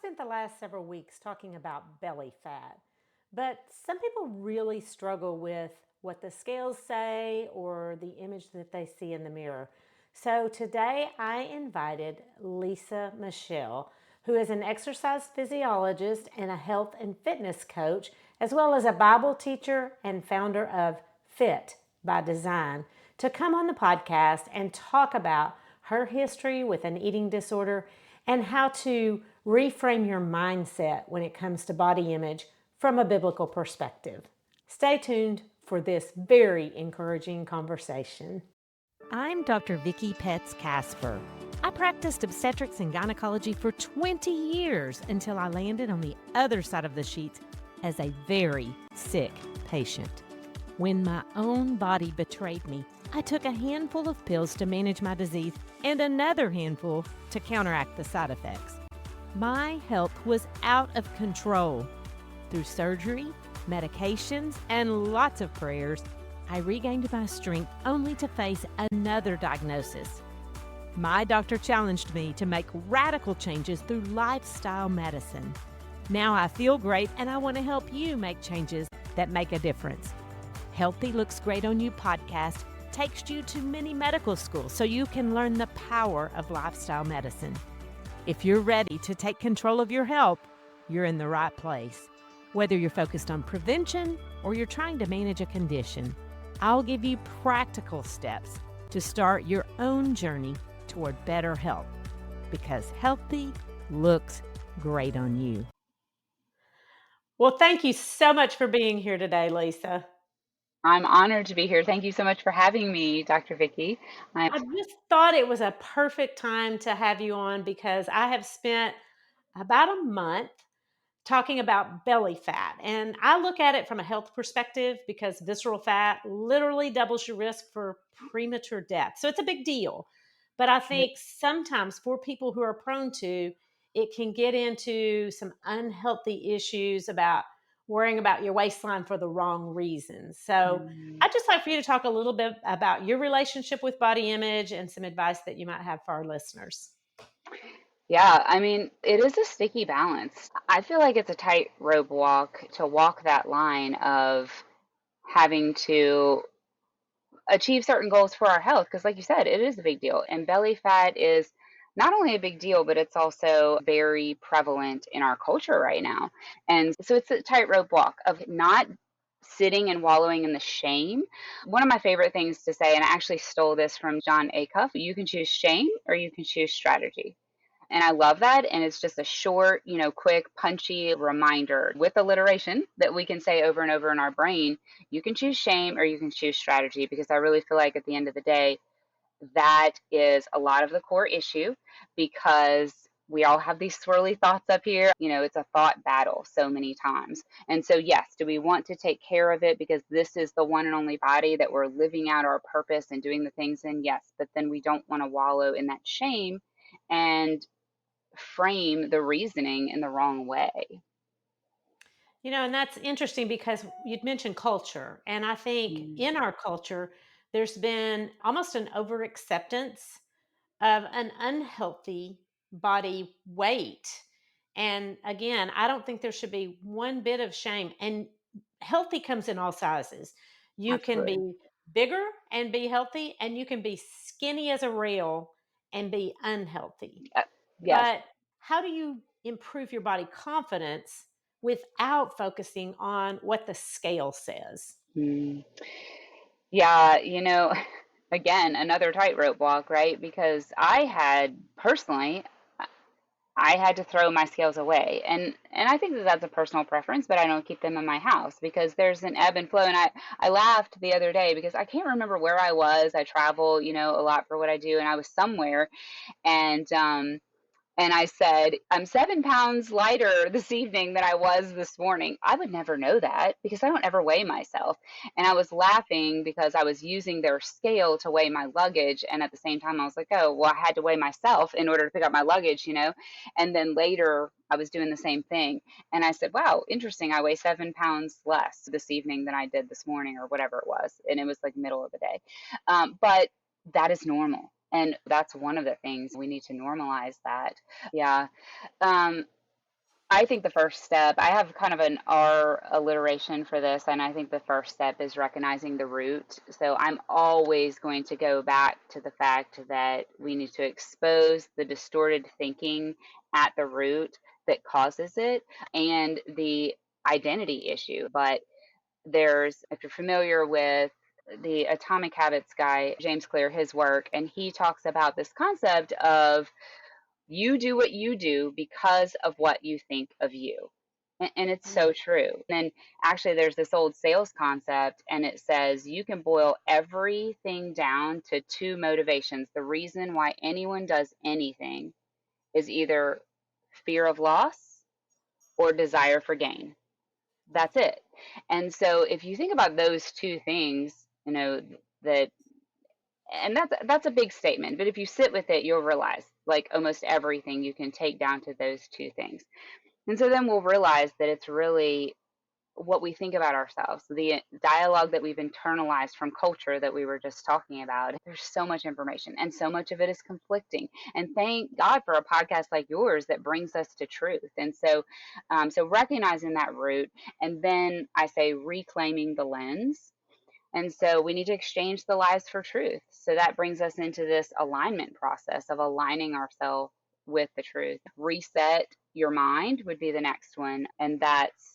spent the last several weeks talking about belly fat, but some people really struggle with what the scales say or the image that they see in the mirror. So today I invited Lisa Michelle, who is an exercise physiologist and a health and fitness coach, as well as a Bible teacher and founder of FITT by Design, to come on the podcast and talk about her history with an eating disorder and how to reframe your mindset when it comes to body image from a biblical perspective. Stay tuned for this very encouraging conversation. I'm Dr. Vickie Petz Casper. I practiced obstetrics and gynecology for 20 years until I landed on the other side of the sheets as a very sick patient. When my own body betrayed me, I took a handful of pills to manage my disease and another handful to counteract the side effects. My health was out of control. Through surgery, medications, and lots of prayers, I regained my strength only to face another diagnosis. My doctor challenged me to make radical changes through lifestyle medicine. Now I feel great and I want to help you make changes that make a difference. Healthy Looks Great on You podcast takes you to many medical schools so you can learn the power of lifestyle medicine. If you're ready to take control of your health, you're in the right place. Whether you're focused on prevention or you're trying to manage a condition, I'll give you practical steps to start your own journey toward better health, because healthy looks great on you. Well, thank you so much for being here today, Lisa. I'm honored to be here. Thank you so much for having me, Dr. Vickie. I'm I just thought it was a perfect time to have you on because I have spent about a month talking about belly fat. And I look at it from a health perspective because visceral fat literally doubles your risk for premature death. So it's a big deal. But I think sometimes for people who are prone to, it can get into some unhealthy issues about worrying about your waistline for the wrong reasons. So mm, I'd just like for you to talk a little bit about your relationship with body image and some advice that you might have for our listeners. yeah, I mean, it is a sticky balance. I feel like it's a tightrope walk to walk that line of having to achieve certain goals for our health, because like you said, it is a big deal. And belly fat is not only a big deal, but it's also very prevalent in our culture right now. And so it's a tightrope walk of not sitting and wallowing in the shame. One of my favorite things to say, and I actually stole this from John Acuff, you can choose shame or you can choose strategy. And I love that. And it's just a short, quick, punchy reminder with alliteration that we can say over and over in our brain. You can choose shame or you can choose strategy, because I really feel like at the end of the day, that is a lot of the core issue, because we all have these swirly thoughts up here. It's a thought battle so many times. And so, yes, do we want to take care of it because this is the one and only body that we're living out our purpose and doing the things in? Yes, but then we don't want to wallow in that shame and frame the reasoning in the wrong way. And that's interesting because you'd mentioned culture. And I think Mm, in our culture, there's been almost an overacceptance of an unhealthy body weight. And again, I don't think there should be one bit of shame. And healthy comes in all sizes. You can absolutely. be bigger and be healthy, and you can be skinny as a rail and be unhealthy. Uh, yes. But how do you improve your body confidence without focusing on what the scale says? Mm. Yeah, again, another tightrope walk, right? Because I had personally, I had to throw my scales away. And I think that that's a personal preference, but I don't keep them in my house because there's an ebb and flow. And I laughed the other day because I can't remember where I was. I travel, a lot for what I do, and I was somewhere, and I said, I'm 7 pounds lighter this evening than I was this morning. I would never know that because I don't ever weigh myself. And I was laughing because I was using their scale to weigh my luggage. And at the same time, I was like, oh, well, I had to weigh myself in order to pick up my luggage. And then later, I was doing the same thing. And I said, wow, interesting. I weigh 7 pounds less this evening than I did this morning, or whatever it was. And it was like middle of the day. But that is normal. And that's one of the things we need to normalize that. Yeah. Um, I think the first step, I have kind of an R alliteration for this, and I think the first step is recognizing the root. So I'm always going to go back to the fact that we need to expose the distorted thinking at the root that causes it and the identity issue. But if you're familiar with the Atomic Habits guy, James Clear, his work, and he talks about this concept of you do what you do because of what you think of you. And it's so Mm. true. And actually, there's this old sales concept, and it says you can boil everything down to two motivations. The reason why anyone does anything is either fear of loss or desire for gain. That's it. And so, if you think about those two things, that and that's a big statement, but if you sit with it, you'll realize like almost everything you can take down to those two things. And so then we'll realize that it's really what we think about ourselves, the dialogue that we've internalized from culture that we were just talking about. There's so much information, and so much of it is conflicting. And thank God for a podcast like yours that brings us to truth. And so recognizing that root, and then I say reclaiming the lens, and so we need to exchange the lies for truth. So that brings us into this alignment process of aligning ourselves with the truth. Reset your mind would be the next one. And that's,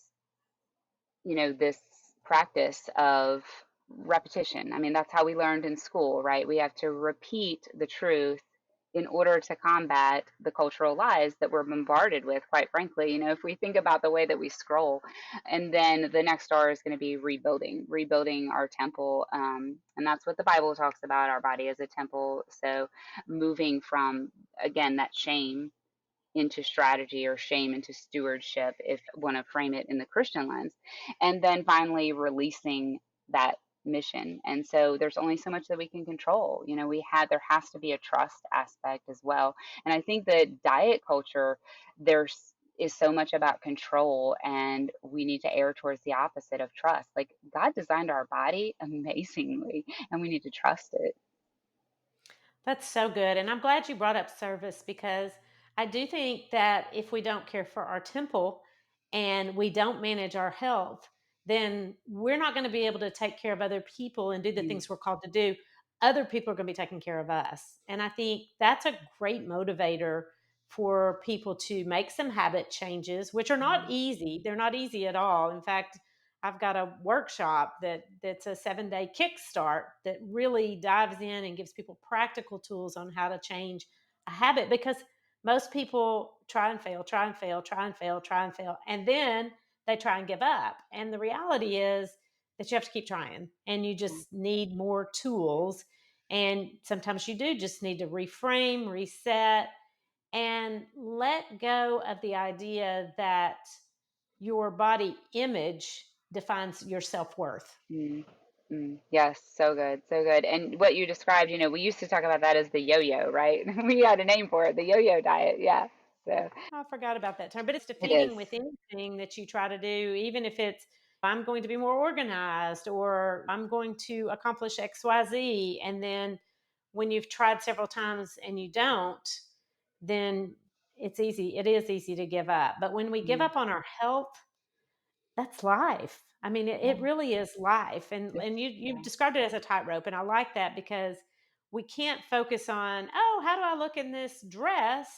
this practice of repetition. I mean, that's how we learned in school, right? We have to repeat the truth in order to combat the cultural lies that we're bombarded with, quite frankly. If we think about the way that we scroll, and then the next star is going to be rebuilding our temple. And that's what the Bible talks about, our body as a temple. So moving from, again, that shame into strategy, or shame into stewardship, if you want to frame it in the Christian lens. And then finally releasing that mission. And so there's only so much that we can control. There has to be a trust aspect as well. And I think that diet culture, there's is so much about control, and we need to err towards the opposite of trust. Like, God designed our body amazingly, and we need to trust it. That's so good. And I'm glad you brought up service because I do think that if we don't care for our temple and we don't manage our health, then we're not going to be able to take care of other people and do the Mm, things we're called to do. Other people are going to be taking care of us. And I think that's a great motivator for people to make some habit changes, which are not mm, easy. They're not easy at all. In fact, I've got a workshop that's a 7-day kickstart that really dives in and gives people practical tools on how to change a habit because most people try and fail, try and fail, try and fail, try and fail, and then they try and give up. And the reality is that you have to keep trying and you mm, just need more tools. And sometimes you do just need to reframe, reset, and let go of the idea that your body image defines your self-worth. mm, Yes, so good, so good. And what you described, we used to talk about that as the yo-yo, right? We had a name for it, the yo-yo diet. Yeah. So I forgot about that term, but it's it is. defeating with anything that you try to do, even if it's I'm going to be more organized or I'm going to accomplish XYZ. And then when you've tried several times and you don't, then it is easy to give up. But when we give Mm, up on our health, that's life. I mean, yeah, it really is life. And just you yeah. described it as a tightrope, and I like that because we can't focus on, oh, how do I look in this dress?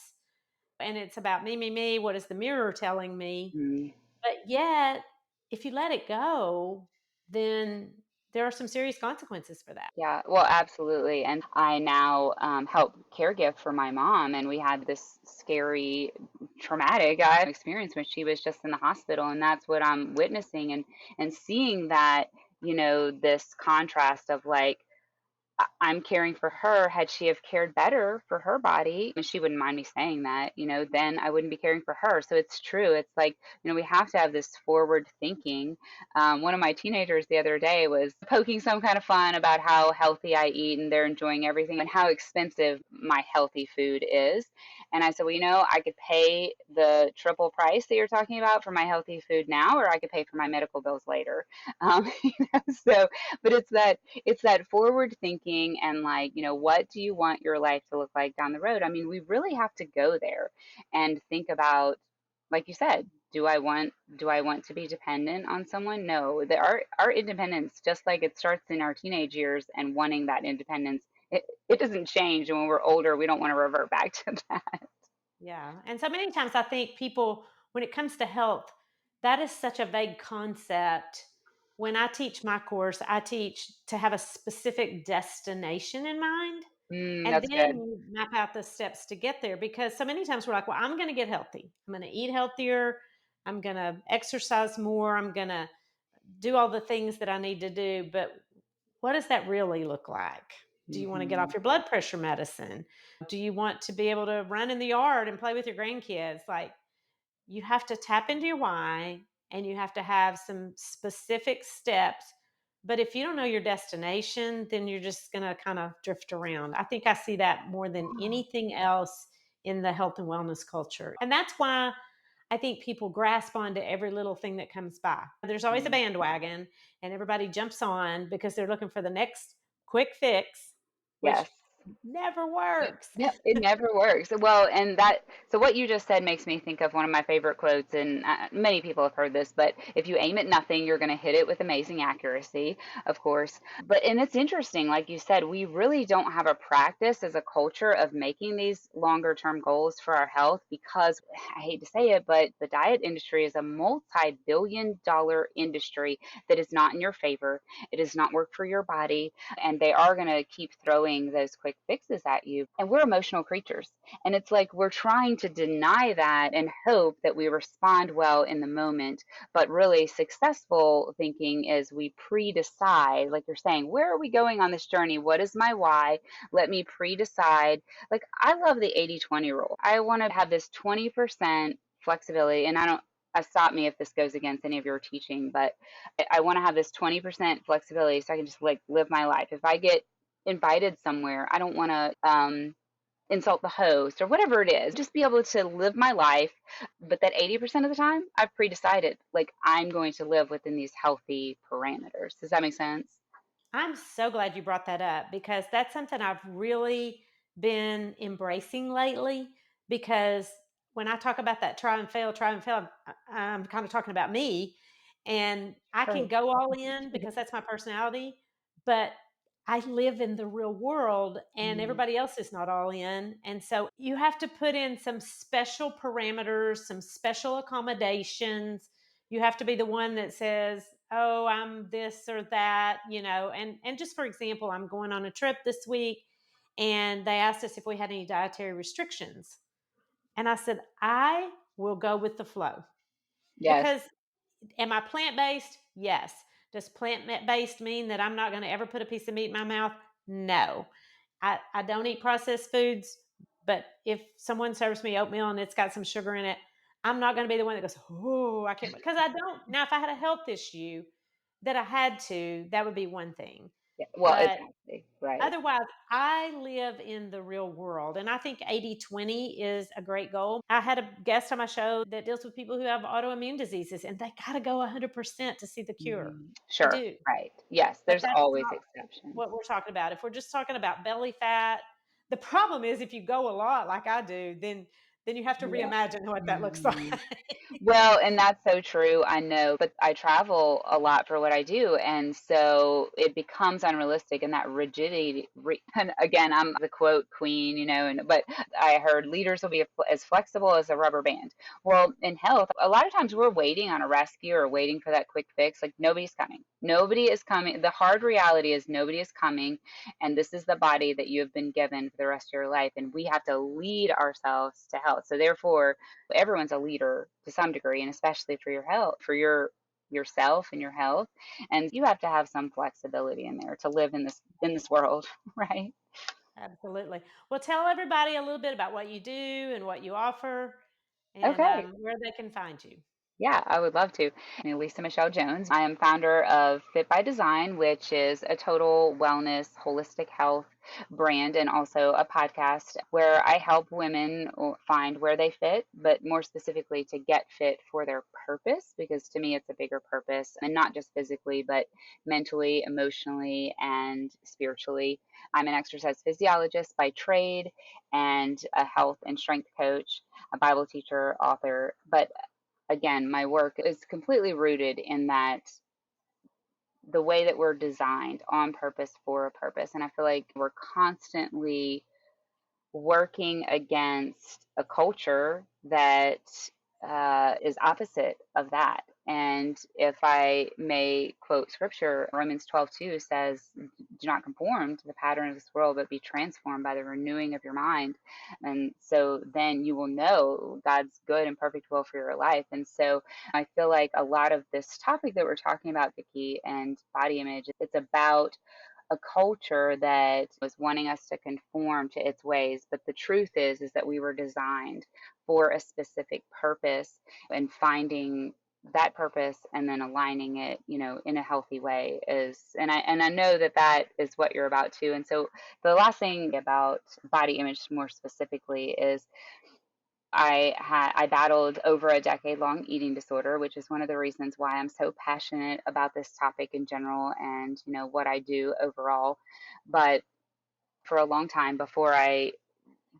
And it's about me, me, me. What is the mirror telling me? Mm, But yet, if you let it go, then there are some serious consequences for that. yeah, well, absolutely. And I now help caregive for my mom, and we had this scary, traumatic experience when she was just in the hospital, and that's what I'm witnessing, and seeing that, this contrast of like, I'm caring for her. Had she have cared better for her body, and she wouldn't mind me saying that, then I wouldn't be caring for her. So it's true. It's like, we have to have this forward thinking. One of my teenagers the other day was poking some kind of fun about how healthy I eat, and they're enjoying everything and how expensive my healthy food is. And I said, well, I could pay the triple price that you're talking about for my healthy food now, or I could pay for my medical bills later. So, but it's that forward thinking, and like, what do you want your life to look like down the road? I mean, we really have to go there and think about like you said, do I want to be dependent on someone? No. Our independence, just like it starts in our teenage years and wanting that independence, it doesn't change. And when we're older, we don't want to revert back to that. Yeah. And so many times I think people, when it comes to health, that is such a vague concept. When I teach my course, I teach to have a specific destination in mind. And That's then good. you map out the steps to get there because so many times we're like, well, I'm going to get healthy. I'm going to eat healthier. I'm going to exercise more. I'm going to do all the things that I need to do. But what does that really look like? Do you want to get Hmm. off your blood pressure medicine? Do you want to be able to run in the yard and play with your grandkids? Like, you have to tap into your why and you have to have some specific steps. But if you don't know your destination, then you're just going to kind of drift around. I think I see that more than anything else in the health and wellness culture. And that's why I think people grasp onto every little thing that comes by. There's always a Mm. bandwagon, and everybody jumps on because they're looking for the next quick fix, which Yes. never works. No, it never works. Well, and that, so what you just said makes me think of one of my favorite quotes, and many people have heard this, but if you aim at nothing, you're going to hit it with amazing accuracy, of course. But, and it's interesting, like you said, we really don't have a practice as a culture of making these longer term goals for our health because I hate to say it, but the diet industry is a multi-billion-dollar industry that is not in your favor. It does not work for your body, and they are going to keep throwing those quick fixes at you. And we're emotional creatures. And it's like we're trying to deny that and hope that we respond well in the moment. But really, successful thinking is we pre decide, like you're saying, where are we going on this journey? What is my why? Let me pre decide. Like, I love the 80-20 rule. I want to have this 20% flexibility. And I don't, stop me if this goes against any of your teaching, but I want to have this 20% flexibility so I can just like live my life. If I get invited somewhere, I don't want to insult the host or whatever it is. Just be able to live my life. But that 80% of the time, I've pre decided like I'm going to live within these healthy parameters. Does that make sense? I'm so glad you brought that up because that's something I've really been embracing lately. Because when I talk about that try and fail, I'm kind of talking about me. And I can Sure. go all in because that's my personality, but I live in the real world and Mm, everybody else is not all in. And so you have to put in some special parameters, some special accommodations. You have to be the one that says, oh, I'm this or that, and just for example, I'm going on a trip this week and they asked us if we had any dietary restrictions. And I said, I will go with the flow yes. because am I plant based? Yes. Does plant based mean that I'm not going to ever put a piece of meat in my mouth? No. I don't eat processed foods, but if someone serves me oatmeal and it's got some sugar in it, I'm not going to be the one that goes, oh, I can't, because I don't. Now, if I had a health issue that I had to, that would be one thing. Yeah. Well, But exactly. Right. otherwise, I live in the real world, and I think 80-20 is a great goal. I had a guest on my show that deals with people who have autoimmune diseases, and they gotta go 100% to see the cure. They Sure. do, Right. Yes. but There's that's always not exceptions. what we're talking about. If we're just talking about belly fat, the problem is if you go a lot like I do, then you have to Yeah. reimagine what that looks like. Mhm. Well, and that's so true. I know, but I travel a lot for what I do, and so it becomes unrealistic. And that rigidity. And again, I'm the quote queen, and but I heard leaders will be as flexible as a rubber band. Well, in health, a lot of times we're waiting on a rescue or waiting for that quick fix. Like nobody's coming. Nobody is coming. The hard reality is nobody is coming, and this is the body that you have been given for the rest of your life, and we have to lead ourselves to health. So therefore everyone's a leader to some degree, and especially for your health, for yourself and your health. And you have to have some flexibility in there to live in this world, right? Absolutely. Well, tell everybody a little bit about what you do and what you offer and Okay. where they can find you. Yeah, I would love to. I'm Lisa Michelle Jones. I am founder of Fit by Design, which is a total wellness, holistic health brand, and also a podcast where I help women find where they fit, but more specifically to get fit for their purpose, because to me it's a bigger purpose, and not just physically, but mentally, emotionally, and spiritually. I'm an exercise physiologist by trade and a health and strength coach, a Bible teacher, author, but again, my work is completely rooted in that the way that we're designed on purpose for a purpose. And I feel like we're constantly working against a culture that is opposite of that. And if I may quote scripture, Romans 12:2 says, do not conform to the pattern of this world, but be transformed by the renewing of your mind. And so then you will know God's good and perfect will for your life. And so I feel like a lot of this topic that we're talking about, Vickie, and body image, it's about a culture that was wanting us to conform to its ways, but the truth is that we were designed for a specific purpose, and finding that purpose and then aligning it, in a healthy way is, and I know that that is what you're about to. And so the last thing about body image more specifically is I battled over a decade long eating disorder, which is one of the reasons why I'm so passionate about this topic in general, and what I do overall. But for a long time before I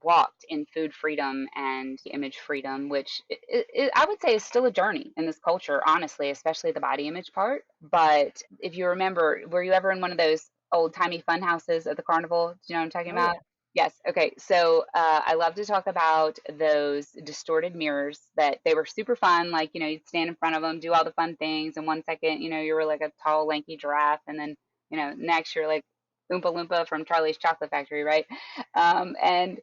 walked in food freedom and image freedom, which I would say is still a journey in this culture, honestly, especially the body image part. But if you remember, were you ever in one of those old timey fun houses at the carnival? Do you know what I'm talking Oh, about? yeah. Yes. Okay. So I love to talk about those distorted mirrors that they were super fun. Like, you'd stand in front of them, do all the fun things. And 1 second, you were like a tall, lanky giraffe. And then, next you're like Oompa Loompa from Charlie's Chocolate Factory, right? And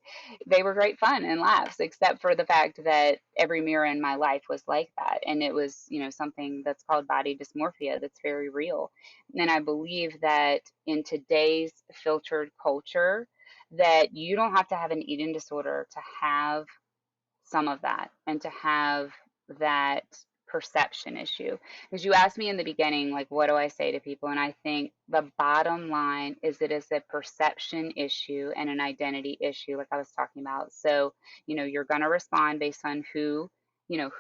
they were great fun and laughs, except for the fact that every mirror in my life was like that. And it was, something that's called body dysmorphia that's very real. And I believe that in today's filtered culture, that you don't have to have an eating disorder to have some of that and to have that perception issue. Because you asked me in the beginning, like, what do I say to people? And I think the bottom line is it is a perception issue and an identity issue, like I was talking about. So, you're going to respond based on who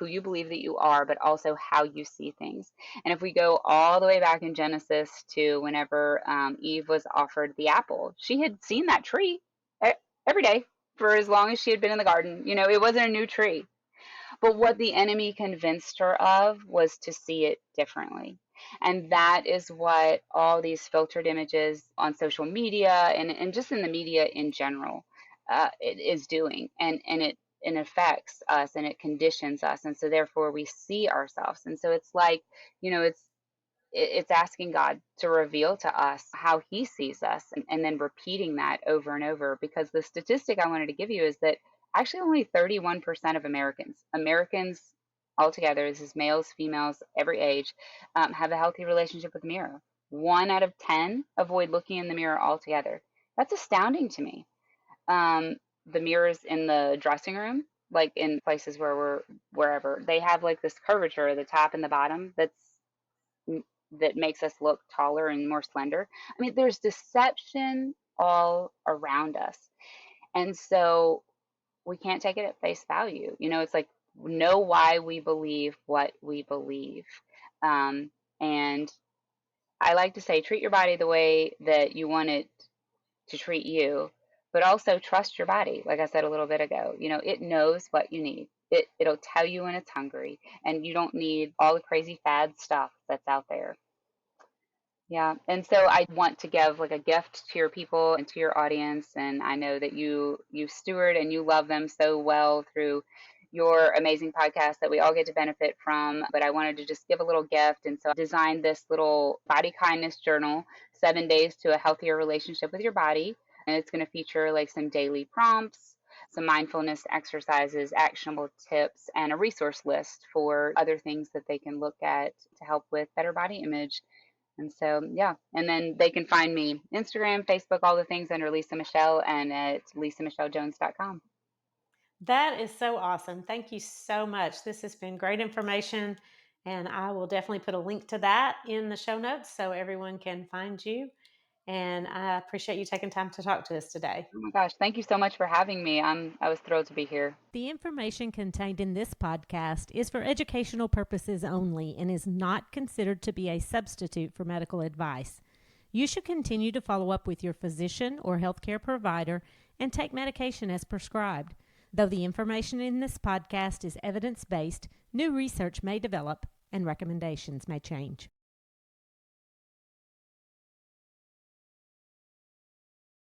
you believe that you are, but also how you see things. And if we go all the way back in Genesis to whenever Eve was offered the apple, she had seen that tree e- every day for as long as she had been in the garden. It wasn't a new tree. But what the enemy convinced her of was to see it differently. And that is what all these filtered images on social media and just in the media in general it is doing. And it affects us and it conditions us. And so therefore we see ourselves. And so it's like, it's asking God to reveal to us how he sees us, and then repeating that over and over, because the statistic I wanted to give you is that actually only 31% of Americans altogether, this is males, females, every age, have a healthy relationship with the mirror. 1 out of 10 avoid looking in the mirror altogether. That's astounding to me. Um, the mirrors in the dressing room, like in places where we're wherever, they have like this curvature at the top and the bottom that makes us look taller and more slender. I mean, there's deception all around us. And so we can't take it at face value. It's like, know why we believe what we believe. And I like to say, treat your body the way that you want it to treat you, but also trust your body. Like I said a little bit ago, it knows what you need. It'll tell you when it's hungry, and you don't need all the crazy fad stuff that's out there. Yeah. And so I want to give like a gift to your people and to your audience. And I know that you steward and you love them so well through your amazing podcast that we all get to benefit from. But I wanted to just give a little gift. And so I designed this little body kindness journal, 7 days to a healthier relationship with your body. And it's going to feature like some daily prompts, some mindfulness exercises, actionable tips, and a resource list for other things that they can look at to help with better body image. And so, yeah. And then they can find me Instagram, Facebook, all the things under Lisa Michelle, and at lisamichellejones.com. That is so awesome. Thank you so much. This has been great information, and I will definitely put a link to that in the show notes so everyone can find you. And I appreciate you taking time to talk to us today. Oh my gosh, thank you so much for having me. I was thrilled to be here. The information contained in this podcast is for educational purposes only and is not considered to be a substitute for medical advice. You should continue to follow up with your physician or healthcare provider and take medication as prescribed. Though the information in this podcast is evidence based, new research may develop and recommendations may change.